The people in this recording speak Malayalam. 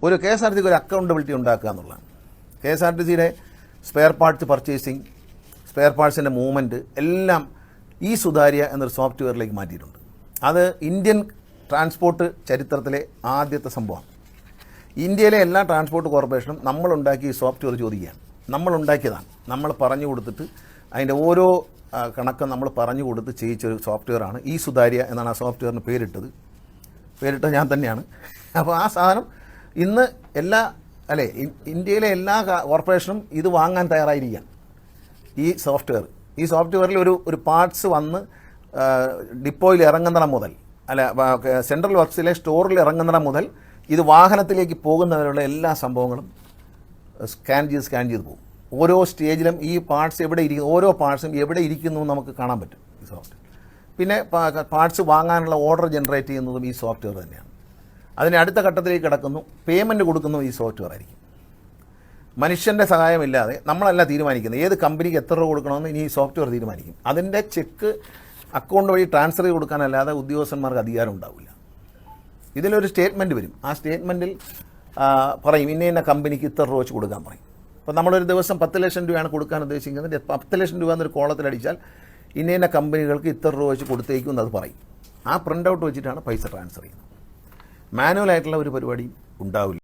ഒരു കെ എസ് ആർ ടി സിക്ക് ഒരു അക്കൗണ്ടബിലിറ്റി ഉണ്ടാക്കുക എന്നുള്ളതാണ്. കെ എസ് ആർ ടി സിയുടെ സ്പെയർ പാർട്സ് പർച്ചേസിങ്, സ്പെയർ പാർട്സിൻ്റെ മൂവ്മെൻറ്റ് എല്ലാം ഈ സുതാര്യ എന്നൊരു സോഫ്റ്റ്വെയറിലേക്ക് മാറ്റിയിട്ടുണ്ട്. അത് ഇന്ത്യൻ ട്രാൻസ്പോർട്ട് ചരിത്രത്തിലെ ആദ്യത്തെ സംഭവമാണ്. ഇന്ത്യയിലെ എല്ലാ ട്രാൻസ്പോർട്ട് കോർപ്പറേഷനും നമ്മളുണ്ടാക്കിയ ഈ സോഫ്റ്റ്വെയർ ചോദിക്കുകയാണ്. നമ്മളുണ്ടാക്കിയതാണ്. നമ്മൾ പറഞ്ഞു കൊടുത്തിട്ട് അതിൻ്റെ ഓരോ കണക്ക് നമ്മൾ പറഞ്ഞു കൊടുത്ത് ചെയ്യിച്ചൊരു സോഫ്റ്റ്വെയറാണ് ഈ സുതാര്യ എന്നാണ് ആ സോഫ്റ്റ്വെയറിന് പേരിട്ടത് ഞാൻ തന്നെയാണ്. അപ്പോൾ ആ സാധനം ഇന്ന് ഇന്ത്യയിലെ എല്ലാ കോർപ്പറേഷനും ഇത് വാങ്ങാൻ തയ്യാറായിരിക്കുകയാണ്. ഈ സോഫ്റ്റ്വെയറിൽ ഒരു പാർട്സ് വന്ന് ഡിപ്പോയിൽ ഇറങ്ങുന്നിടം മുതൽ സെൻട്രൽ വർക്സിലെ സ്റ്റോറിൽ ഇറങ്ങുന്നിടം മുതൽ ഇത് വാഹനത്തിലേക്ക് പോകുന്നവരുള്ള എല്ലാ സംഭവങ്ങളും സ്കാൻ ചെയ്ത് പോകും. ഓരോ സ്റ്റേജിലും ഈ പാർട്സ് ഓരോ പാർട്സും എവിടെ ഇരിക്കുന്നു നമുക്ക് കാണാൻ പറ്റും ഈ സോഫ്റ്റ്വെയർ. പിന്നെ പാർട്സ് വാങ്ങാനുള്ള ഓർഡർ ജനറേറ്റ് ചെയ്യുന്നതും ഈ സോഫ്റ്റ്വെയർ തന്നെയാണ്. അതിന് അടുത്ത ഘട്ടത്തിലേക്ക് കിടക്കുന്നു, പേയ്മെൻറ്റ് കൊടുക്കുന്നു ഈ സോഫ്റ്റ്വെയർ ആയിരിക്കും. മനുഷ്യൻ്റെ സഹായമില്ലാതെ നമ്മളല്ല തീരുമാനിക്കുന്നത് ഏത് കമ്പനിക്ക് എത്ര രൂപ കൊടുക്കണമെന്ന് ഇനി ഈ സോഫ്റ്റ്വെയർ തീരുമാനിക്കും. അതിൻ്റെ ചെക്ക് അക്കൗണ്ട് വഴി ട്രാൻസ്ഫർ ചെയ്ത് കൊടുക്കാനല്ലാതെ ഉദ്യോഗസ്ഥന്മാർക്ക് അധികാരം ഉണ്ടാവില്ല. ഇതിലൊരു സ്റ്റേറ്റ്മെൻറ്റ് വരും. ആ സ്റ്റേറ്റ്മെൻറ്റിൽ പറയും ഇന്ന കമ്പനിക്ക് ഇത്ര രൂപ വെച്ച് കൊടുക്കാൻ പറയും. അപ്പോൾ നമ്മളൊരു ദിവസം 10 ലക്ഷം രൂപയാണ് കൊടുക്കാൻ ഉദ്ദേശിക്കുന്നത്. 10 ലക്ഷം രൂപ എന്നൊരു കോളത്തിലടിച്ചാൽ ഇന്ന കമ്പനികൾക്ക് ഇത്ര രൂപ വെച്ച് കൊടുത്തേക്കും എന്നത് പറയും. ആ പ്രിൻ്റ് ഔട്ട് വെച്ചിട്ടാണ് പൈസ ട്രാൻസ്ഫർ ചെയ്യുന്നത്. മാനുവലായിട്ടുള്ള ഒരു പരിപാടിയും ഉണ്ടാവില്ല.